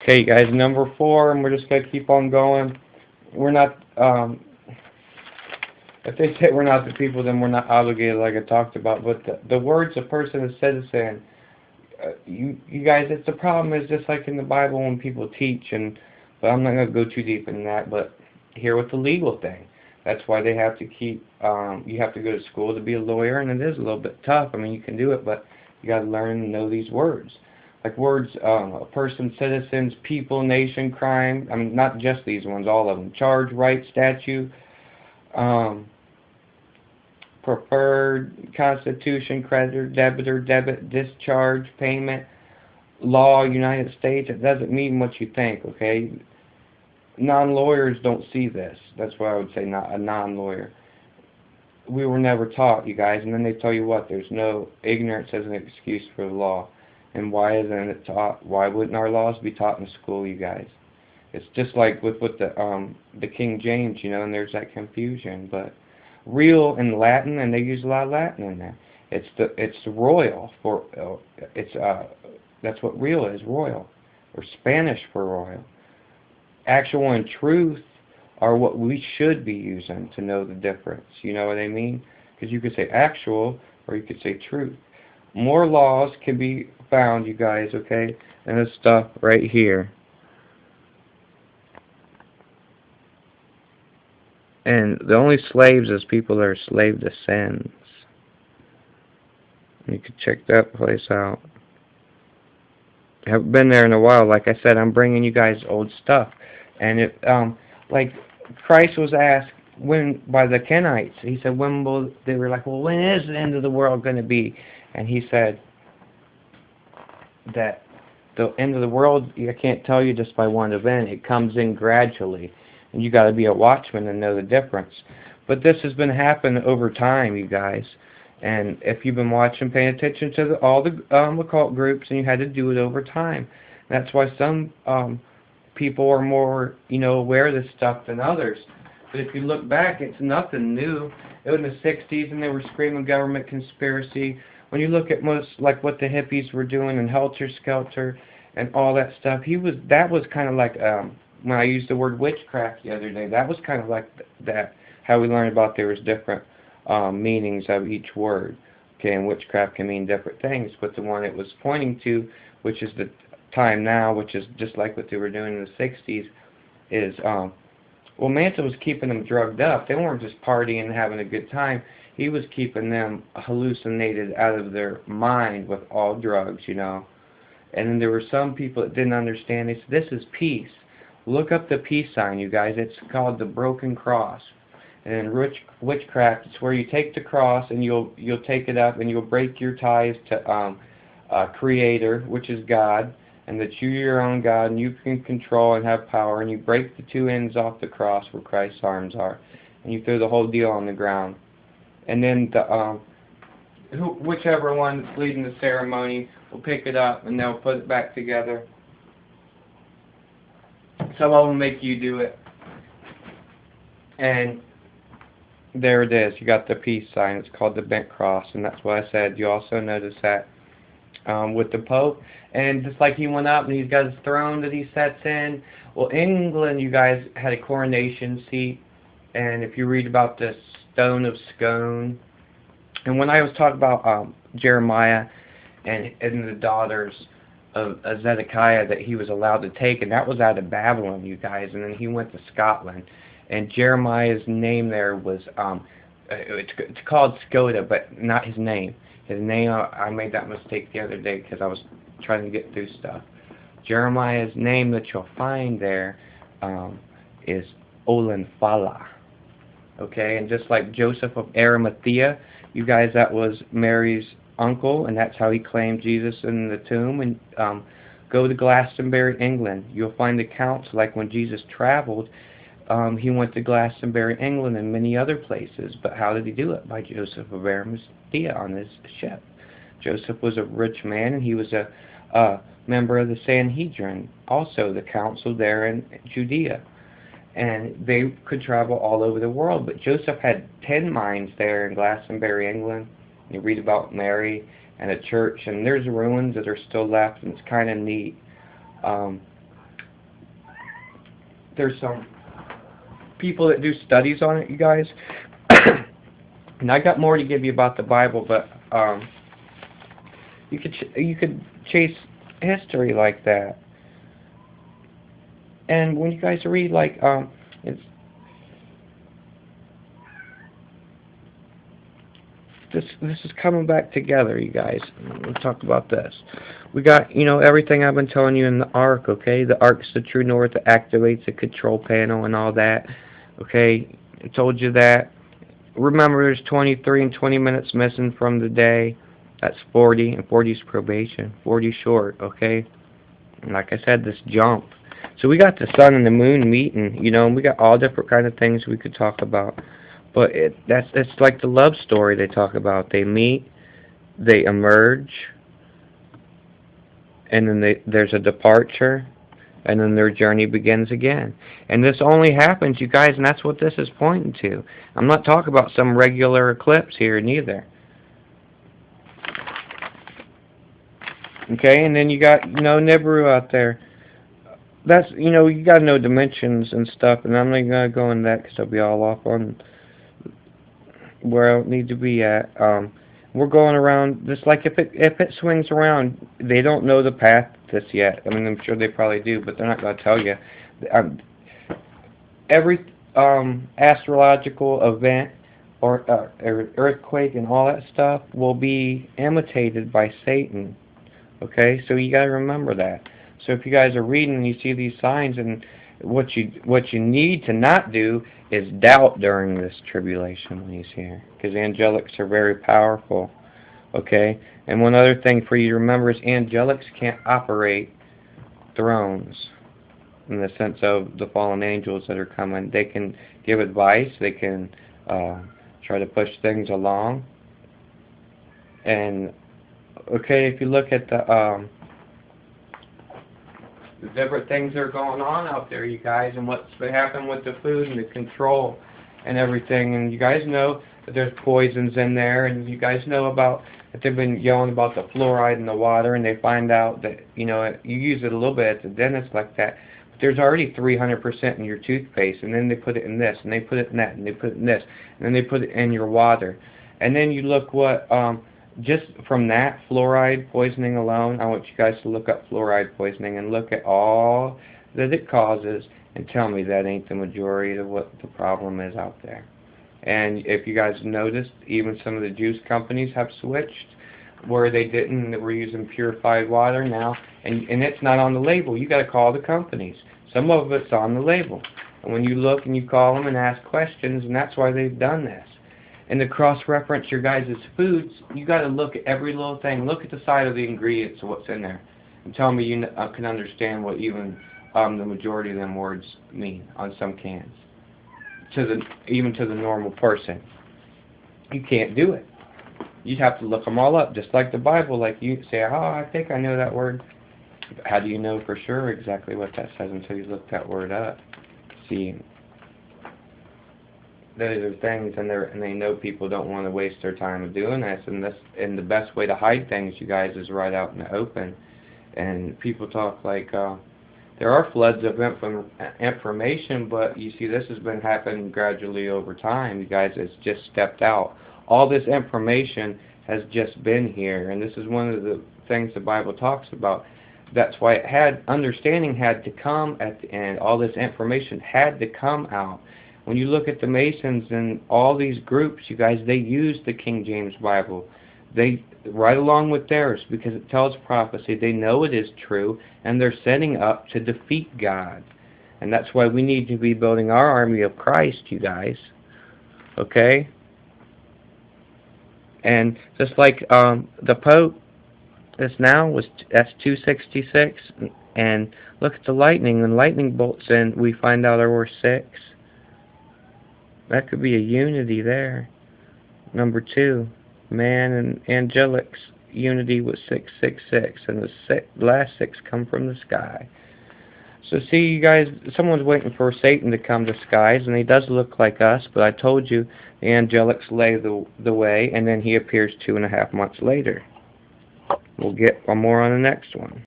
Okay, guys, number 4, and we're just going to keep on going. We're not, if they say we're not the people, then we're not obligated like I talked about. But the words a person, a citizen, you guys, it's the problem is just like in the Bible when people teach, but I'm not going to go too deep in that, but here with the legal thing. That's why they have to keep, you have to go to school to be a lawyer, and it is a little bit tough. I mean, you can do it, but you got to learn and know these words. Like words, a person, citizens, people, nation, crime. I mean, not just these ones, all of them. Charge, right, statute, preferred, constitution, creditor, debitor, debit, discharge, payment, law, United States. It doesn't mean what you think, okay? Non-lawyers don't see this. That's why I would say not a non-lawyer. We were never taught, you guys, and then they tell you what, there's no ignorance as an excuse for the law. And why isn't it taught? Why wouldn't our laws be taught in school, you guys? It's just like with the King James, you know, and there's that confusion. But real in Latin, and they use a lot of Latin in there. It's royal for that's what real is, royal, or Spanish for royal. Actual and truth are what we should be using to know the difference. You know what I mean? Because you could say actual, or you could say truth. More laws can be found, you guys, okay, in this stuff right here. And the only slaves is people that are slave to sins. You can check that place out. I haven't been there in a while. Like I said, I'm bringing you guys old stuff. And it, like Christ was asked when by the Kenites, he said, when will, they were like, well, when is the end of the world going to be? And he said that the end of the world, I can't tell you just by one event. It comes in gradually. And you got to be a watchman and know the difference. But this has been happening over time, you guys. And if you've been watching, paying attention to all the occult groups, and you had to do it over time. That's why some people are more, you know, aware of this stuff than others. But if you look back, it's nothing new. It was in the 60s, and they were screaming government conspiracy. When you look at most, like what the hippies were doing in Helter Skelter and all that stuff, that was kind of like, when I used the word witchcraft the other day, that was kind of like that, how we learned about there was different meanings of each word. Okay, and witchcraft can mean different things, but the one it was pointing to, which is the time now, which is just like what they were doing in the 60s, is, well, Manson was keeping them drugged up. They weren't just partying and having a good time. He was keeping them hallucinated out of their mind with all drugs, you know. And then there were some people that didn't understand. They said, this is peace. Look up the peace sign, you guys. It's called the broken cross. And in witchcraft, it's where you take the cross and you'll take it up and you'll break your ties to Creator, which is God, and that you're your own God and you can control and have power, and you break the two ends off the cross where Christ's arms are, and you throw the whole deal on the ground. And then whichever one that's leading the ceremony will pick it up and they'll put it back together. Some of them make you do it. And there it is. You got the peace sign. It's called the bent cross, and that's what I said. You also notice that with the Pope. And just like he went up and he's got his throne that he sets in. Well, England, you guys, had a coronation seat. And if you read about the Stone of Scone, and when I was talking about Jeremiah and the daughters of Zedekiah that he was allowed to take, and that was out of Babylon, you guys, and then he went to Scotland. And Jeremiah's name there was, it's called Skoda, but not his name. His name, I made that mistake the other day because I was trying to get through stuff. Jeremiah's name that you'll find there is Olenphala. Okay, and just like Joseph of Arimathea, you guys, that was Mary's uncle, and that's how he claimed Jesus in the tomb. And go to Glastonbury, England. You'll find accounts like when Jesus traveled, he went to Glastonbury, England, and many other places. But how did he do it? By Joseph of Arimathea on his ship. Joseph was a rich man, and he was a member of the Sanhedrin, also the council there in Judea. And they could travel all over the world. But Joseph had 10 mines there in Glastonbury, England. You read about Mary and a church, and there's ruins that are still left, and it's kind of neat. there's some people that do studies on it, you guys. And I got more to give you about the Bible, but you could chase history like that. And when you guys read like it's this is coming back together, you guys. We'll talk about this. We got, everything I've been telling you in the ark, okay? The ark's the true north that activates the control panel and all that. Okay? I told you that. Remember, there's 23 and 20 minutes missing from the day. That's 40, and 40 is probation. 40 short, okay? And like I said, this jump. So we got the sun and the moon meeting, and we got all different kind of things we could talk about. But it's like the love story they talk about. They meet, they emerge, and then there's a departure, and then their journey begins again. And this only happens, you guys, and that's what this is pointing to. I'm not talking about some regular eclipse here, neither. Okay, and then you got, Nibiru out there. That's, you got to know dimensions and stuff, and I'm not going to go into that because I'll be all off on where I need to be at. We're going around, just like if it swings around, they don't know the path just yet. I mean, I'm sure they probably do, but they're not going to tell you. Every astrological event or earthquake and all that stuff will be imitated by Satan. Okay, so you got to remember that. So if you guys are reading and you see these signs, and what you need to not do is doubt during this tribulation when he's here, because angelics are very powerful. Okay, and one other thing for you to remember is angelics can't operate thrones in the sense of the fallen angels that are coming. They can give advice, they can try to push things along. And okay, if you look at the different things that are going on out there, you guys, and what's been happening with the food and the control and everything, and you guys know that there's poisons in there, and you guys know about that they've been yelling about the fluoride in the water, and they find out that, you use it a little bit at the dentist like that, but there's already 300% in your toothpaste, and then they put it in this, and they put it in that, and they put it in this, and then they put it in your water. And then you look what just from that fluoride poisoning alone, I want you guys to look up fluoride poisoning and look at all that it causes and tell me that ain't the majority of what the problem is out there. And if you guys noticed, even some of the juice companies have switched where they didn't, they were using purified water now, and it's not on the label. You got to call the companies. Some of it's on the label. And when you look and you call them and ask questions, and that's why they've done this. And to cross-reference your guys' foods, you got to look at every little thing. Look at the side of the ingredients of what's in there, and tell me you can understand what even the majority of them words mean on some cans. Even to the normal person, you can't do it. You'd have to look them all up, just like the Bible. Like you say, oh, I think I know that word. But how do you know for sure exactly what that says until you look that word up? See. Those are things, and they know people don't want to waste their time doing this, and the best way to hide things, you guys, is right out in the open. And people talk like there are floods of information, but you see, this has been happening gradually over time. You guys, it's just stepped out. All this information has just been here, and this is one of the things the Bible talks about. That's why understanding had to come at the end. All this information had to come out. When you look at the Masons and all these groups, you guys, they use the King James Bible. They right along with theirs, because it tells prophecy. They know it is true, and they're setting up to defeat God. And that's why we need to be building our army of Christ, you guys. Okay? And just like the Pope that's 266, and look at the lightning. When lightning bolts in, we find out there were 6. That could be a unity there. Number 2, man and angelics unity was 666, and the last 6 come from the sky. So see, you guys, someone's waiting for Satan to come to skies, and he does look like us, but I told you the angelics lay the way, and then he appears 2.5 months later. We'll get more on the next one.